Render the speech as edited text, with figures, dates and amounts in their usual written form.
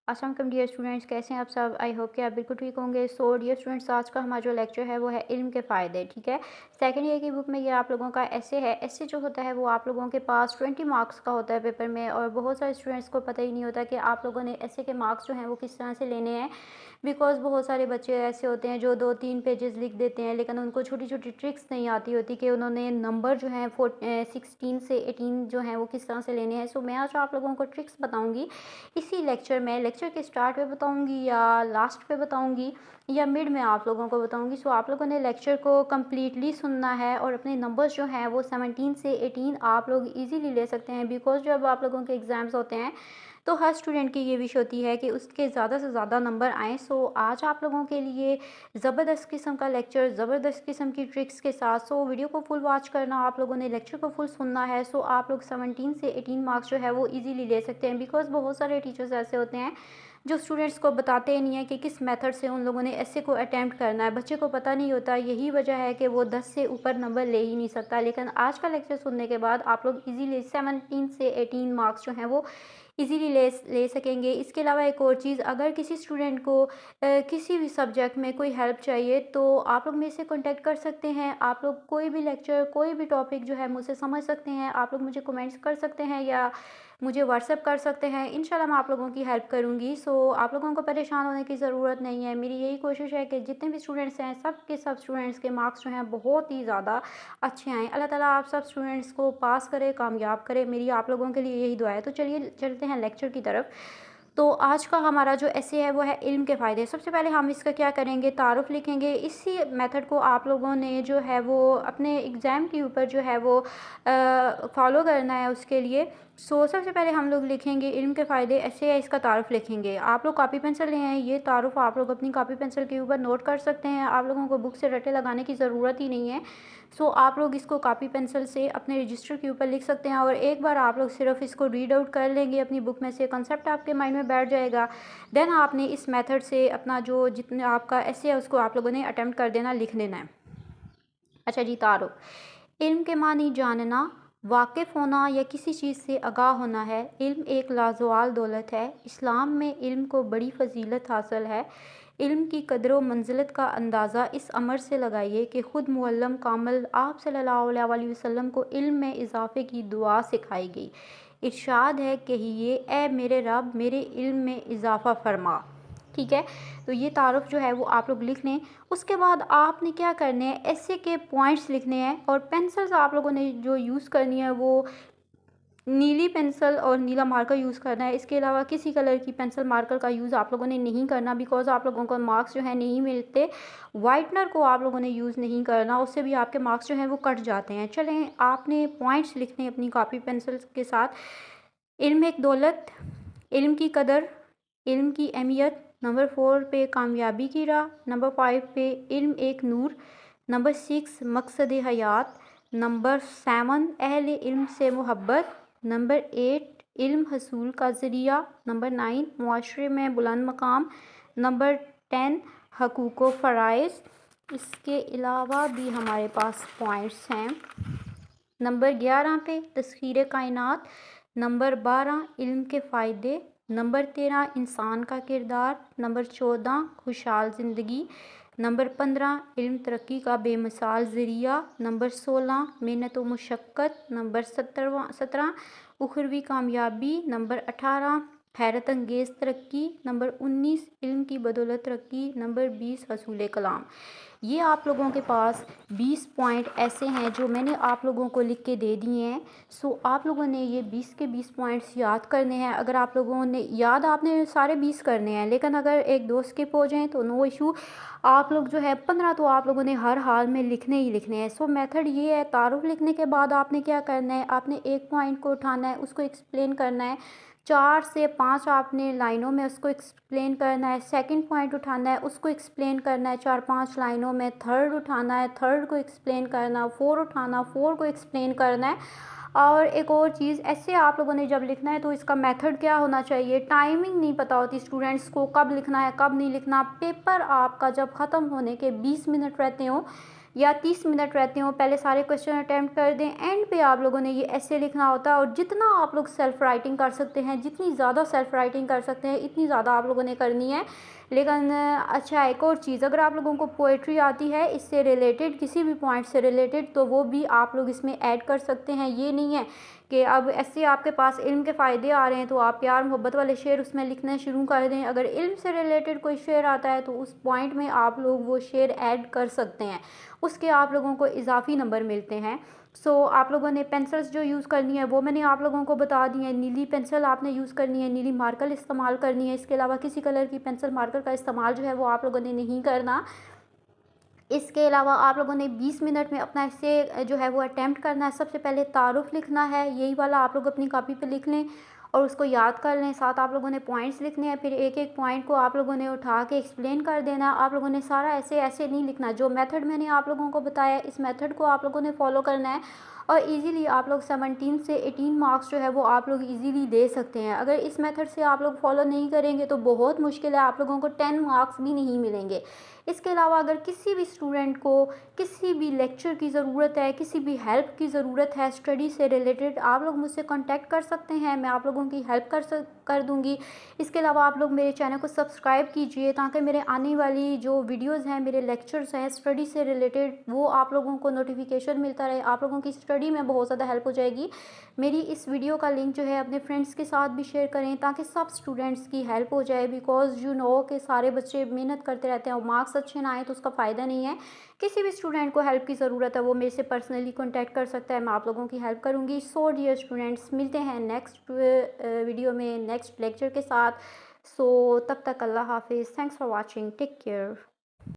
अस्सलाम वालेकुम dear students, कैसे हैं आप सब। आई होप कि आप बिल्कुल ठीक होंगे। सो डियर स्टूडेंट्स, आज का हमारा जो लेक्चर है वो है इल्म के फ़ायदे। ठीक है, सेकंड ईयर की बुक में ये आप लोगों का ऐसे है। ऐसे जो होता है वो आप लोगों के पास 20 मार्क्स का होता है पेपर में, और बहुत सारे स्टूडेंट्स को पता ही नहीं होता कि आप लोगों ने ऐसे के मार्क्स जो हैं वो किस तरह से लेने हैं। बिकॉज़ बहुत सारे बच्चे ऐसे होते हैं जो 2-3 पेजेस लिख देते हैं, लेकिन उनको छोटी छोटी ट्रिक्स नहीं आती होती कि उन्होंने नंबर जो है 16 से 18 जो है वो किस तरह से लेने हैं। सो मैं आज आप लोगों को ट्रिक्स बताऊँगी इसी लेक्चर में। लेक्चर के स्टार्ट पे बताऊंगी या लास्ट पे बताऊंगी या मिड में आप लोगों को बताऊंगी। सो आप लोगों ने लेक्चर को कम्प्लीटली सुनना है, और अपने नंबर्स जो हैं वो 17 से 18 आप लोग इजीली ले सकते हैं। बिकॉज जब आप लोगों के एग्ज़ाम्स होते हैं तो हर स्टूडेंट की ये विश होती है कि उसके ज़्यादा से ज़्यादा नंबर आएँ। सो आज आप लोगों के लिए ज़बरदस्त किस्म का लेक्चर, ज़बरदस्त किस्म की ट्रिक्स के साथ। सो वीडियो को फुल वॉच करना, आप लोगों ने लेक्चर को फुल सुनना है। सो आप लोग 17 से 18 मार्क्स जो है वो इजीली ले सकते हैं। बिकॉज़ बहुत सारे टीचर्स ऐसे होते हैं जो स्टूडेंट्स को बताते ही नहीं है कि किस मेथड से उन लोगों ने ऐसे को अटैम्प्ट करना है। बच्चे को पता नहीं होता, यही वजह है कि वो 10 से ऊपर नंबर ले ही नहीं सकता। लेकिन आज का लेक्चर सुनने के बाद आप लोग इजीली 17 से 18 मार्क्स जो हैं वो इजीली ले सकेंगे। इसके अलावा एक और चीज़, अगर किसी स्टूडेंट को किसी भी सब्जेक्ट में कोई हेल्प चाहिए तो आप लोग मेरे से कांटेक्ट कर सकते हैं। आप लोग कोई भी लेक्चर, कोई भी टॉपिक जो है मुझसे समझ सकते हैं। आप लोग मुझे कमेंट्स कर सकते हैं या मुझे व्हाट्सएप कर सकते हैं। इंशाल्लाह मैं आप लोगों की हेल्प करूँगी। सो आप लोगों को परेशान होने की ज़रूरत नहीं है। मेरी यही कोशिश है कि जितने भी स्टूडेंट्स हैं सब के सब स्टूडेंट्स के मार्क्स जो हैं बहुत ही ज़्यादा अच्छे आएँ। अल्लाह ताला आप सब स्टूडेंट्स को पास करे, कामयाब करे। मेरी आप लोगों के लिए यही दुआ है। तो चलिए चलते हैं लेक्चर की तरफ। तो आज का हमारा जो एसे है वो है इल्म के फ़ायदे। सबसे पहले हम इसका क्या करेंगे, तारुफ़ लिखेंगे। इसी मेथड को आप लोगों ने जो है वो अपने एग्ज़ाम के ऊपर जो है वो फॉलो करना है उसके लिए। सो सबसे पहले हम लोग लिखेंगे इल्म के फ़ायदे, ऐसे है इसका तारुफ़ लिखेंगे। आप लोग कॉपी पेंसिल ले आएँ, ये तारुफ़ आप लोग अपनी कॉपी पेंसिल के ऊपर नोट कर सकते हैं। आप लोगों को बुक से रटे लगाने की ज़रूरत ही नहीं है। सो आप लोग इसको कॉपी पेंसिल से अपने रजिस्टर के ऊपर लिख सकते हैं, और एक बार आप लोग सिर्फ इसको रीड आउट कर लेंगे अपनी बुक में से, कंसेप्ट आपके माइंड में बैठ जाएगा। देन आपने इस मेथड से अपना जो जितने आपका ऐसे है उसको आप लोगों ने अटेम्प्ट कर देना, लिख लेना है। अच्छा जी, तारुफ। इल्म के मानी जानना, वाकिफ़ होना या किसी चीज़ से आगाह होना है। इल्म एक लाजवाल दौलत है। इस्लाम में इल्म को बड़ी फजीलत हासिल है। इल्म की कदर व मंजिलत का अंदाज़ा इस अमर से लगाइए कि ख़ुद मुअल्लम कामिल आप सल्लल्लाहु अलैहि वसल्लम को इल्म में इजाफ़े की दुआ सिखाई गई। इरशाद है, कहिए ए मेरे रब, मेरे इल्म में इजाफ़ा फरमा। ठीक है, तो ये तारुफ जो है वो आप लोग लिख लें। उसके बाद आपने क्या करने हैं, ऐसे के पॉइंट्स लिखने हैं, और पेंसिल्स आप लोगों ने जो यूज़ करनी है वो नीली पेंसिल और नीला मार्कर यूज़ करना है। इसके अलावा किसी कलर की पेंसिल मार्कर का यूज़ आप लोगों ने नहीं करना, बिकॉज़ आप लोगों को मार्क्स जो है नहीं मिलते। वाइटनर को आप लोगों ने यूज़ नहीं करना, उससे भी आपके मार्क्स जो हैं वो कट जाते हैं। चलें, आपने पॉइंट्स लिखने हैं अपनी कॉपी पेंसिल के साथ। इल्म एक दौलत, इल्म की कदर, इल्म की अहमियत। नंबर 4 पे कामयाबी की राह। नंबर 5 पे इल्म एक नूर। नंबर 6 मकसद हयात। नंबर 7 अहले इल्म से मोहब्बत। नंबर 8 इल्म हसूल का ज़रिया। नंबर 9 मुआशरे में बुलंद मकाम। नंबर 10 हकूक़ व फ़राइज़। इसके अलावा भी हमारे पास पॉइंट्स हैं। नंबर 11 पे तस्ख़ीर कायनात। नंबर 12 इल्म के फ़ायदे। नंबर 13 इंसान का किरदार। नंबर 14 खुशहाल ज़िंदगी। नंबर 15 इल्म तरक्की का बेमिसाल ज़रिया। नंबर 16 मेहनत व मुशक्क़त। नंबर 17 उखरवी कामयाबी। नंबर 18 हैरत अंगेज़ तरक्की। नंबर 19 इल्म की बदौलत तरक्की। नंबर 20 हसूल कलाम। ये आप लोगों के पास 20 पॉइंट ऐसे हैं जो मैंने आप लोगों को लिख के दे दिए हैं। सो आप लोगों ने ये 20 के 20 पॉइंट्स याद करने हैं। अगर आप लोगों ने याद, आपने सारे 20 करने हैं, लेकिन अगर एक दो स्किप हो जाएं तो नो इशू। आप लोग जो है 15 तो आप लोगों ने हर हाल में लिखने ही लिखने हैं। सो मेथड ये है, तारुफ लिखने के बाद आपने क्या करना है, आपने एक पॉइंट को उठाना है, उसको एक्सप्लेन करना है। 4 से 5 आपने लाइनों में उसको एक्सप्लेन करना है। सेकंड पॉइंट उठाना है, उसको एक्सप्लेन करना है 4-5 लाइनों में। थर्ड उठाना है, थर्ड को एक्सप्लेन करना। 4 उठाना, 4 को एक्सप्लेन करना है। और एक और चीज़, ऐसे आप लोगों ने जब लिखना है तो इसका मेथड क्या होना चाहिए, टाइमिंग नहीं पता होती स्टूडेंट्स को, कब लिखना है कब नहीं लिखना। पेपर आपका जब ख़त्म होने के 20 मिनट रहते हो, या 30 मिनट रहते हो, पहले सारे क्वेश्चन अटैम्प्ट कर दें। एंड पे आप लोगों ने ये ऐसे लिखना होता है, और जितना आप लोग सेल्फ राइटिंग कर सकते हैं, जितनी ज़्यादा सेल्फ राइटिंग कर सकते हैं इतनी ज़्यादा आप लोगों ने करनी है। लेकिन अच्छा, एक और चीज़, अगर आप लोगों को पोइट्री आती है इससे रिलेटेड, किसी भी पॉइंट से रिलेटेड, तो वो भी आप लोग इसमें ऐड कर सकते हैं। ये नहीं है कि अब ऐसे आपके पास इल्म के फ़ायदे आ रहे हैं तो आप प्यार मोहब्बत वाले शेर उसमें लिखना शुरू कर दें। अगर इल्म से रिलेटेड कोई शेर आता है तो उस पॉइंट में आप लोग वो शेर ऐड कर सकते हैं, उसके आप लोगों को इजाफी नंबर मिलते हैं। आप लोगों ने पेंसिल्स जो यूज़ करनी है वो मैंने आप लोगों को बता दी है। नीली पेंसिल आपने यूज़ करनी है, नीली मार्कर इस्तेमाल करनी है। इसके अलावा किसी कलर की पेंसिल मार्कर का इस्तेमाल जो है वो आप लोगों ने नहीं करना। इसके अलावा आप लोगों ने 20 मिनट में अपना ऐसे जो है वो अटैम्प्ट करना है। सबसे पहले तारुफ़ लिखना है, यही वाला आप लोग अपनी कॉपी पे लिख लें और उसको याद कर लें। साथ आप लोगों ने पॉइंट्स लिखने हैं, फिर एक एक पॉइंट को आप लोगों ने उठा के एक्सप्लेन कर देना। आप लोगों ने सारा ऐसे ऐसे नहीं लिखना, जो मेथड मैंने आप लोगों को बताया इस मेथड को आप लोगों ने फॉलो करना है और इजीली आप लोग 17 से 18 मार्क्स जो है वो आप लोग इजीली दे सकते हैं। अगर इस मेथड से आप लोग फॉलो नहीं करेंगे तो बहुत मुश्किल है, आप लोगों को 10 मार्क्स भी नहीं मिलेंगे। इसके अलावा अगर किसी भी स्टूडेंट को किसी भी लेक्चर की ज़रूरत है, किसी भी हेल्प की ज़रूरत है स्टडी से रिलेटेड, आप लोग मुझसे कांटेक्ट कर सकते हैं, मैं आप लोगों की हेल्प कर दूंगी। इसके अलावा आप लोग मेरे चैनल को सब्सक्राइब कीजिए ताकि मेरे आने वाली जो वीडियोस हैं, मेरे लेक्चर्स हैं स्टडी से रिलेटेड, वो आप लोगों को नोटिफिकेशन मिलता रहे। आप लोगों की स्टडी में बहुत ज़्यादा हेल्प हो जाएगी। मेरी इस वीडियो का लिंक जो है अपने फ्रेंड्स के साथ भी शेयर करें ताकि सब स्टूडेंट्स की हेल्प हो जाए। बिकॉज़ यू नो कि सारे बच्चे मेहनत करते रहते हैं और मार्क्स अच्छे ना आए तो उसका फ़ायदा नहीं है। किसी भी स्टूडेंट को हेल्प की ज़रूरत है वो मेरे से पर्सनली कॉन्टैक्ट कर सकता है, मैं आप लोगों की हेल्प करूँगी। सो डियर स्टूडेंट्स, मिलते हैं नेक्स्ट वीडियो में नेक्स्ट लेक्चर के साथ। तब तक अल्लाह हाफिज़। Thanks for watching, take care.